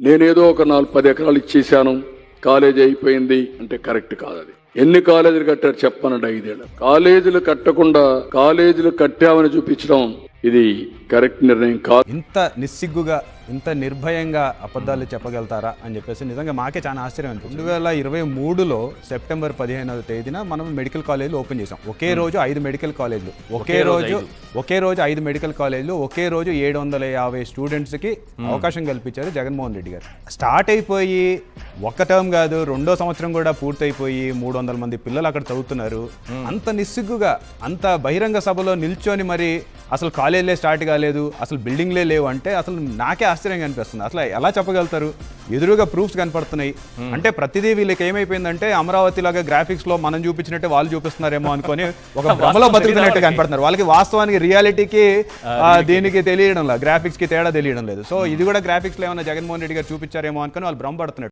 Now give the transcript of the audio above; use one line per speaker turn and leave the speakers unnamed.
నేనేదో ఒక 4-10 ఎకరాలు ఇచ్చేసాను, కాలేజీ అయిపోయింది అంటే కరెక్ట్ కాదు. అది ఎన్ని కాలేజీలు కట్టారు చెప్పనండి, 5 ఏళ్ళు. కాలేజీలు కట్టకుండా కాలేజీలు కట్టామని చూపించడం ఇది కరెక్ట్ నిర్ణయం కాదు.
ఇంత నిస్సిగ్గుగా ఇంత నిర్భయంగా అబద్ధాలు చెప్పగలుగుతారా అని చెప్పేసి నిజంగా మాకే చాలా ఆశ్చర్యం అనిపించింది. 2023లో సెప్టెంబర్ 15వ తేదీన మనం మెడికల్ కాలేజీలు ఓపెన్ చేసాం. ఒకే రోజు 5 మెడికల్ కాలేజీలు, ఒకే రోజు 5 మెడికల్ కాలేజీలు, ఒకే రోజు 750 స్టూడెంట్స్కి అవకాశం కల్పించారు జగన్మోహన్ రెడ్డి గారు. స్టార్ట్ అయిపోయి ఒక్క టర్మ్ కాదు, 2వ సంవత్సరం కూడా పూర్తయిపోయి 300 మంది పిల్లలు అక్కడ చదువుతున్నారు. అంత నిస్సిగ్గుగా అంత బహిరంగ సభలో నిల్చొని మరి అసలు కాలేజీలే స్టార్ట్ కాలేదు, అసలు బిల్డింగ్లే లేవు అంటే అసలు నాకే ఆశ్చర్యంగా అనిపిస్తుంది. అసలు ఎలా చెప్పగలుగుతారు? ఎదురుగా ప్రూఫ్స్ కనపడుతున్నాయి అంటే ప్రతిదీ వీళ్ళకి ఏమైపోయిందంటే అమరావతి లాగా గ్రాఫిక్స్ లో మనం చూపించినట్టే వాళ్ళు చూపిస్తున్నారేమో అనుకొని ఒక భ్రమలో బతుకుతున్నట్టు కనపడుతున్నారు. వాళ్ళకి వాస్తవానికి రియాలిటీకి దీనికి తెలియడం లేదు, గ్రాఫిక్స్ కి తేడా తెలియడం లేదు. సో ఇది కూడా గ్రాఫిక్స్ లో ఏమైనా జగన్మోహన్ రెడ్డి గారు చూపించారేమో అనుకొని వాళ్ళు భ్రమపడుతున్నారు.